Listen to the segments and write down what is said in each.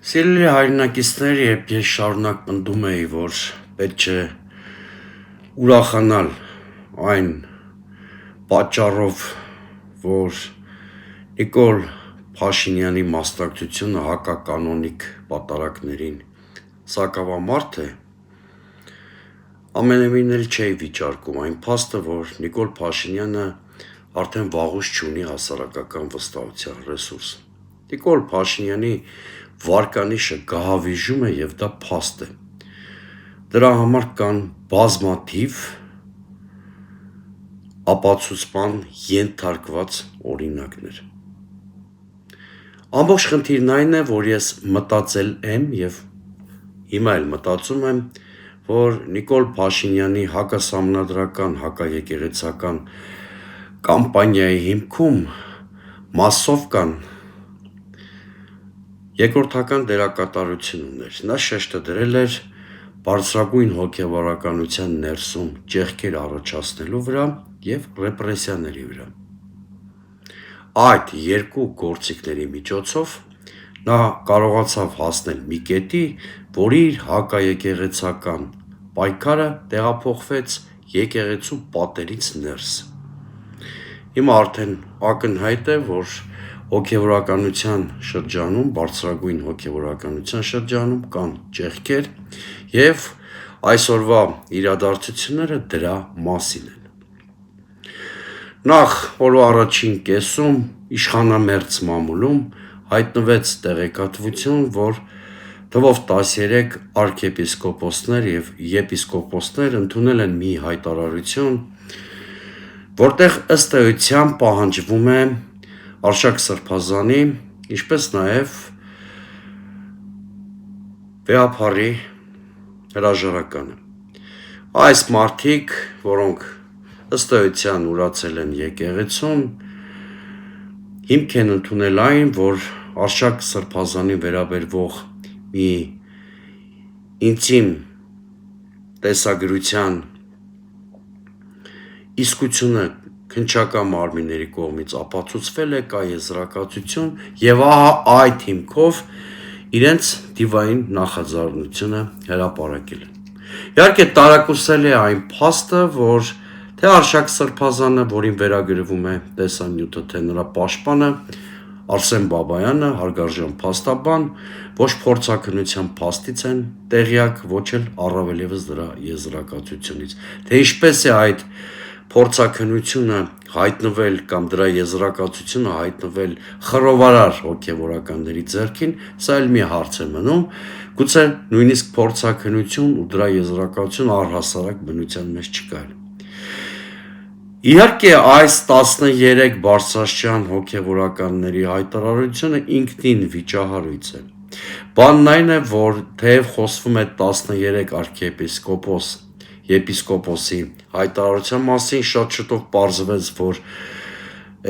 Սիրելի հայրենակիցներ, երբ ես շարունակ պնդում էի, որ պետք չէ ուրախանալ այն պատճառով, որ Նիկոլ Փաշինյանի մասնակցությունը հակականոնիկ պատարակներին սակավամարդ է, ամենևին էլ չէի վիճարկում այն փաստը, որ Նիկոլ Փաշինյանը արդեն վաղուց չունի հասարակական վստահության ռեսուրս։ Նիկոլ Փաշինյանի վարկանիշը գահավիժում է եւ դա փաստ է։ Դրա համար կան բազմաթիվ ապացուցման ենթարկված օրինակներ։ Ամբողջ խնդիրն այն է, որ ես մտածել եմ եւ հիմա էլ մտածում եմ, որ Նիկոլ Փաշինյանի հակասահմանադրական, հակաեկեղեցական կամպանիայի հիմքում մասով կան երկրորդական դերակատարություն ուներ։ Նա շեշտը դրել էր բարձրագույն հոգևորականության ներսում ճեղքեր առաջացնելու վրա եւ ռեպրեսիաների վրա։ Այդ երկու գործիքների միջոցով նա կարողացավ հասնել մի կետի, որ իր հակաեկեղեցական պայքարը տեղափոխվեց եկեղեցու պատերից ներս։ Հիմա արդեն ակնհայտ է, որ հոգևորականության շրջանում, բարձրագույն հոգևորականության շրջանում կան ճեղքեր եւ այսօրվա իրադարձությունները դրա մասին են։ Նախ օրվա առաջին կեսում իշխանամերձ մամուլում հայտնվեց տեղեկատվություն, որ թվով 13 արքեպիսկոպոսներ եւ եպիսկոպոսներ ընդունել են մի հայտարարություն, որտեղ ըստ էության պահանջվում է Արշակ Սրբազանի, ինչպես նաև վեհափառի հրաժարականը։ Այս մարդիկ, որոնք ըստ էության ուրացել են եկեղեցում, հիմք են ընդունել այն, որ Արշակ Սրբազանի վերաբերվող մի ինտիմ տեսագրության իսկությունը քննչական մարմինների կողմից ապացուցվել է, կա եզրակացություն եւ ահա այդ հիմքով իրենց դիվային նախաձեռնությունը հրապարակել են։ Իհարկե տարակուսել է այն փաստը, որ թե Արշակ Սրբազանը, որին վերագրվում է տեսանյութը, թե նրա պաշտպանը Արսեն Բաբայանը, հարգարժան փաստաբան, ոչ փորձաքննության փաստից են տեղյակ, ոչ էլ առավել եւս դրա եզրակացությունից։ Թե ինչպես է այդ փորձաքննությունը հայտնվել կամ դրա եզրակացությունը հայտնվել խռովարար հոգևորականների ձեռքին, սա էլ մի հարց է մնում, գուցե նույնիսկ փորձաքննություն ու դրա եզրակացություն առհասարակ բնության մեջ չկա։ Իհարկե այս 13 բարձրաստիճան հոգևորականների հայտարարությունը ինքնին վիճահարույց է։ Բանն այն է, որ թեև խոսվում է 13 արքեպիսկոպոս եպիսկոպոսի հայտարարության մասին, շատ շուտով պարզվեց, որ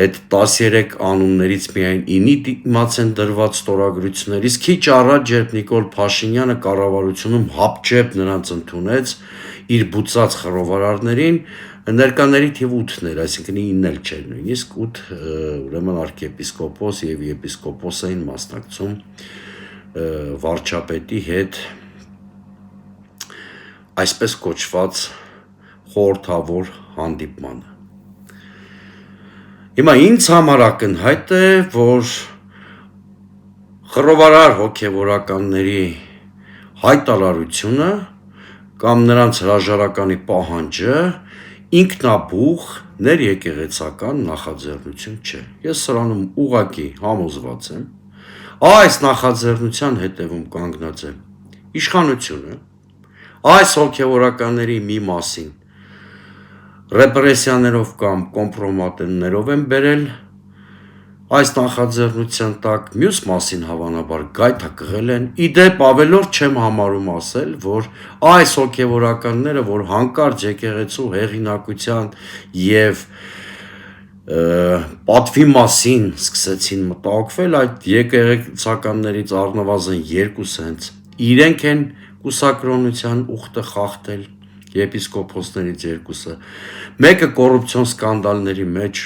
այդ 13 անուններից միայն 9-ի դիմաց են դրված ստորագրություններ, իսկ քիչ առաջ, երբ Նիկոլ Փաշինյանը կառավարությունում հապճեպ նրանց ընդունեց իր բուծած խռովարարներին, ներկաների թիվը 8-ն էր, այսինքն 9 էլ չէր նույնիսկ 8 ուրեմն արքեպիսկոպոս եւ եպիսկոպոս էին մասնակցում վարչապետի հետ այսպես կոչված խորհրդավոր հանդիպմանը։ Հիմա ինձ համար ակնհայտ է, որ խռովարար հոգևորականների հայտարարությունը կամ նրանց հրաժարականի պահանջը ինքնաբուխ ներեկեղեցական նախաձեռնություն չէ։ Ես սրանում ուղղակի համոզված եմ, այս նախաձեռնության հետևում կանգնած է իշխանությունը, այս հոգևորականների մի մասին ռեպրեսիաներով կամ կոմպրոմատներով են բերել այս նախաձեռնության տակ, մյուս մասին հավանաբար գայթակղել են։ Իդեպ ավելորդ չեմ համարում ասել, որ այս հոգևորականները, որ հանկարծ եկեղեցու հեղինակության եւ պատվի մասին սկսեցին մտահոգվել, այդ եկեղեցականներից առնվազն երկուսը հենց իրենք են կուսակրոնության ուխտը խախտել, եպիսկոպոսներից երկուսը, մեկը կոռուպցիոն սկանդալների մեջ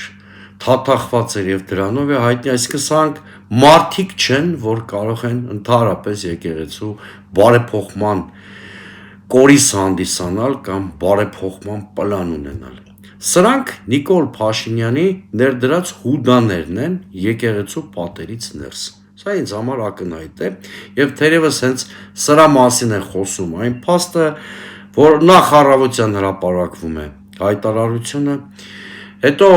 թաթախված էր եւ դրանով է հայտնի, այսինքն սրանք մարդիկ չեն, որ կարող են ընդհանրապես եկեղեցու բարեփոխման կորիս հանդիսանալ կամ բարեփոխման պլան ունենալ։ Սրանք Նիկոլ Փաշինյանի ներդրած հուդաներն են եկեղեցու պատերից ներս։ Սա ինձ համար ակնհայտ է եւ թերևս հենց սրա մասին է խոսում այն փաստը, որ նախ առավոտյան հրապարակվում է հայտարարությունը, հետո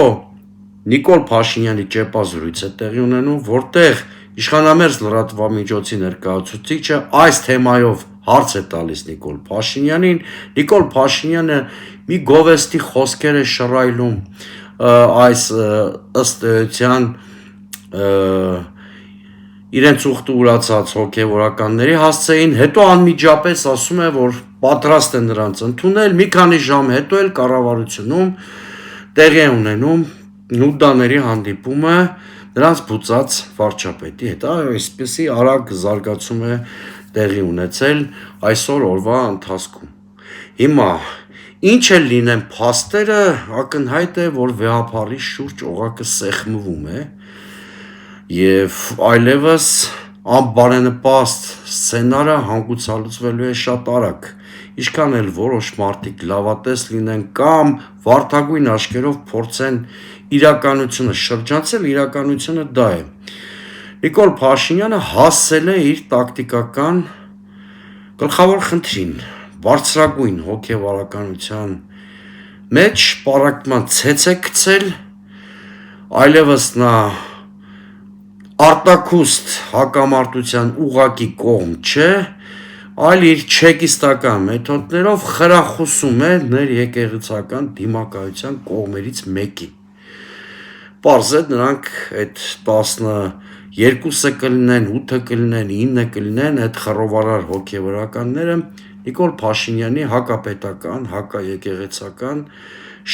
Նիկոլ Փաշինյանի ճեպազրույց է տեղի ունենում, որտեղ իշխանամերձ լրատվամիջոցի ներկայացուցիչը այս թեմայով հարց է տալիս Նիկոլ Փաշինյանին, Նիկոլ Փաշինյանը մի գովեստի խոսքեր է շռայլում այս ըստ էության իրենց ուխտը ուրացած հոգևորականների հասցեին, հետո անմիջապես ասում է, որ պատրաստ է նրանց ընդունել, մի քանի ժամ հետո էլ կառավարությունում տեղի է ունենում նուդաների հանդիպումը նրանց բուծած վարչապետի հետ, այսպեսի արագ զարգացում է տեղի ունեցել այսօր օրվա ընթացքում։ Հիմա ինչ էլ լինեն փաստերը, ակնհայտ է, որ վեհապարի շուրջ օղակը սեղմվում է եւ այլևս անբարենպաստ սցենարը հանգուցալուծվելու է շատ արագ, ինչքան էլ որոշ մարդիկ լավատես լինեն կամ վարդագույն աչքերով փորձեն իրականությունը շրջանցել, իրականությունը դա է։ Նիկոլ Փաշինյանը հասել է իր տակտիկական գլխավոր խնդրին, բարձրագույն հոգևորականության մեջ պառակտման ցեց է գցել, այլևս նա արտաքուստ հակամարտության ուղղակի կողմ չէ, այլ իր չեկիստական մեթոդներով խրախուսում է ներեկեղեցական դիմակայության կողմերից մեկին։ Պարզ է, նրանք այդ 12-ը կլինեն, 8-ը կլինեն, 9-ը կլինեն, այդ խռովարար հոգևորականները Նիկոլ Փաշինյանի հակապետական, հակաեկեղեցական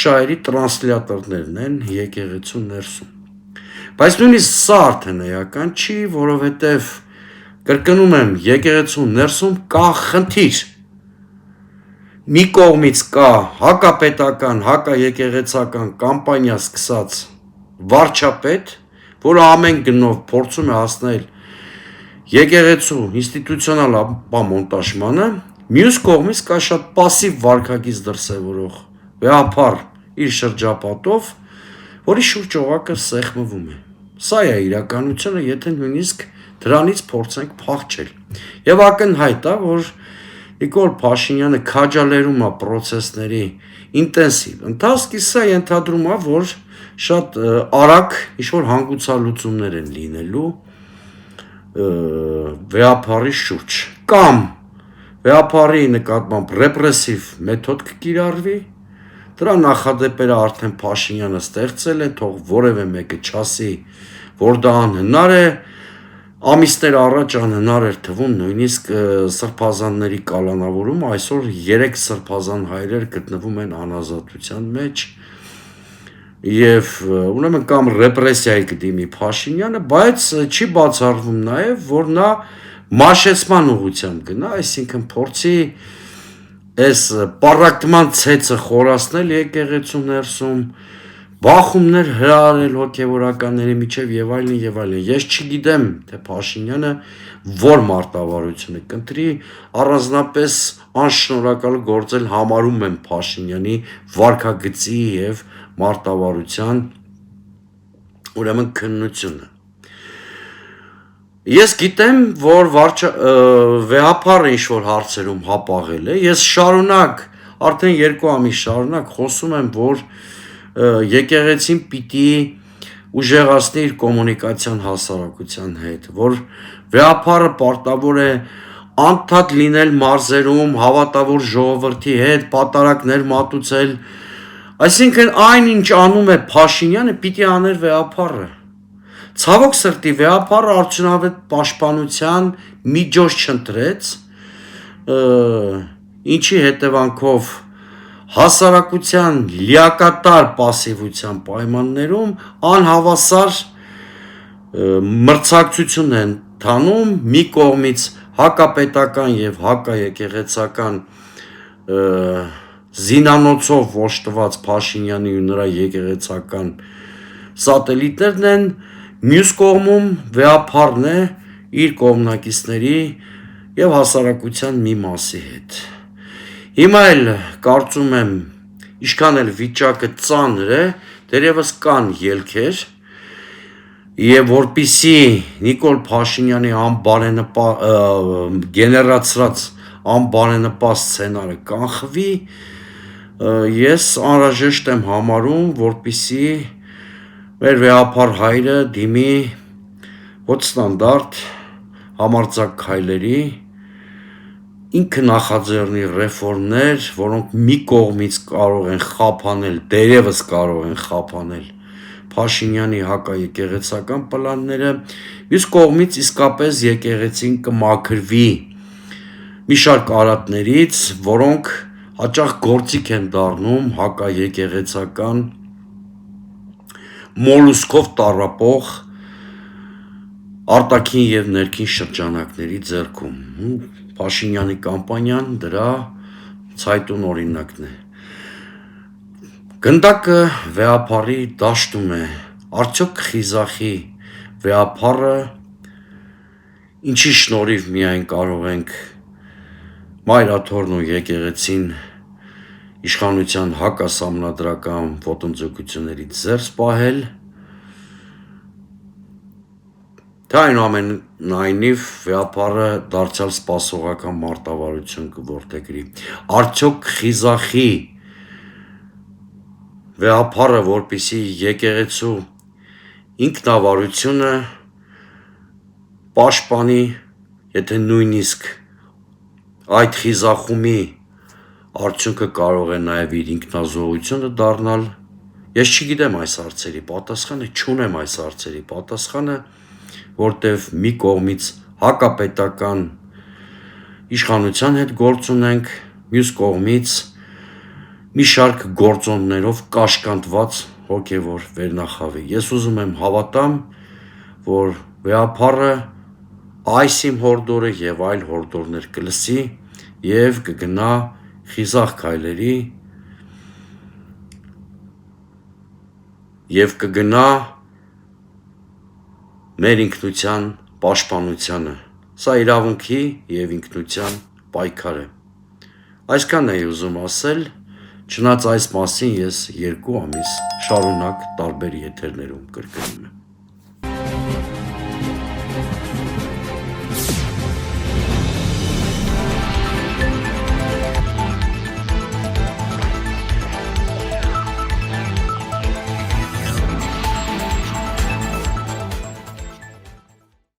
շահերի տրանսլյատորներն են եկեղեցու ներսում։ Բայց նույնիսկ սա արդեն էական չի, որովհետև կրկնում եմ, եկեղեցու ներսում կա խնդիր։ Մի կողմից կա հակապետական, հակաեկեղեցական կամպանիա սկսած վարչապետ, որը ամեն գնով փորձում է հասնել եկեղեցու ինստիտուցիոնալ ապամոնտաժմանը, մյուս կողմից կա շատ պասիվ վարքագիծ դրսևորող վեհապար իր շրջապատով, որի շուրջ օղակը սեղմվում է։ Սա է իրականությունը, եթե նույնիսկ դրանից փորձենք փախչել։ Եվ ակնհայտ է, որ Նիկոլ Փաշինյանը քաջալերում է պրոցեսների ինտենսիվ ընթացքի, սա ենթադրում է, որ շատ արագ ինչ-որ հանգուցալուծումներ են լինելու վեհապարի շուրջ, կամ վեհապարի նկատմամբ ռեպրեսիվ մեթոդ կկիրառվի, դրա նախադեպերը արդեն Փաշինյանը ստեղծել է, թող որևէ մեկը չասի, որ դա անհնար է, ամիսներ առաջ անհնար էր թվում նույնիսկ սրբազանների կալանավորում, այսօր 3 սրբազան հայրեր գտնվում են անազատության մեջ եւ ուրեմն կամ ռեպրեսիայի կդիմի Փաշինյանը, բայց չի բացառվում նաեւ, որ նա մաշեցման ուղղությամբ գնա, այսինքն փորձի այս պառակտման ցեցը խորացնել եկեղեցու ներսում, բախումներ հրահարել հոգևորականների միջև եւ այլն եւ այլն։ Ես չգիտեմ, թե Փաշինյանը որ մարտավարությունը կընտրի, առանձնապես անշնորհակալ գործել համարում եմ Փաշինյանի վարքագծի եւ մարտավարության ուրեմն քննությունը։ Ես գիտեմ, որ վեհապարը ինչ-որ հարցերում հապաղել է, ես շարունակ, արդեն 2 ամիս շարունակ խոսում եմ, որ եկեղեցին պիտի ուժեղացնի իր կոմունիկացիան հասարակության հետ, որ վեհապարը պարտավոր է անդադ լինել մարզերում, հավատավոր ժողովրդի հետ, պատարակներ մատուցել, այսինքն այն ինչ անում է Փաշինյանը, պիտի աներ վեհապարը։ Ցավոք սրտի վեհապարը արդյունավետ պաշտպանության միջոց չընտրեց, ինչի հետևանքով հասարակության լիակատար պասիվության պայմաններում անհավասար մրցակցություն են ընթանում մի կողմից հակապետական եւ հակաեկեղեցական զինանոցով ոչտված Փաշինյանի ու նրա եկեղեցական սատելիտներն են, մյուս կողմում վեհափառն է իր կողմնակիցների եւ հասարակության մի մասի հետ։ Հիմա էլ կարծում եմ, ինչքան էլ վիճակը ծանր է, դերևս կան ելքեր, եւ որպիսի Նիկոլ Փաշինյանի գեներացրած անբարենպաստ սցենարը կանխվի, ես անհրաժեշտ եմ համարում, որպիսի մեր վեհափառ հայրը դիմի ոչ ստանդարտ համարձակ քայլերի, ինքը նախաձեռնի ռեֆորմներ, որոնք մի կողմից կարող են խափանել, դերևս կարող են խափանել Փաշինյանի հակաեկեղեցական պլանները, մյուս կողմից իսկապես եկեղեցին կմաքրվի մի շարք արատներից, որոնք հաճախ գործիք են դառնում հակաեկեղեցական մոլուսկով տառապող արտաքին եւ ներքին շրջանակների ձեռքում։ Փաշինյանի կամպանիան դրա ցայտուն օրինակն է։ Գնդակը վեհափառի դաշտում է, արդյոք կխիզախի վեհափառը, ինչի շնորհիվ միայն կարող ենք մայրաթորն ու եկեղեցին իշխանության հակասահմանադրական ոտնձգություններից զերծ պահել, թե այնուամենայնիվ վեհափառը դարձյալ սպասողական մարտավարություն կորդեգրի, արդյոք կխիզախի վեհափառը, որպիսի եկեղեցու ինքնավարությունը պաշտպանի, եթե նույնիսկ այդ խիզախումի արդյունքը կարող է նաև իր ինքնազոհությունը դառնալ, ես չգիտեմ այս հարցերի պատասխանը, չունեմ այս հարցերի պատասխանը, որտև մի կողմից հակապետական իշխանության հետ գործ ունենք, մյուս կողմից մի շարք գործոններով կաշկանդված հոգևոր վերնախավի։ Ես ուզում եմ հավատամ, որ վեհափառը այս իմ հորդորը եւ այլ հորդորներ կլսի եւ կգնա խիզախ քայլերի եւ կգնա մեր ինքնության պաշտպանությանը։ Սա իրավունքի եւ ինքնության պայքար է։ Այսքանն էի ուզում ասել, չնայած այս մասին ես 2 ամիս շարունակ տարբեր եթերներում կրկնում եմ։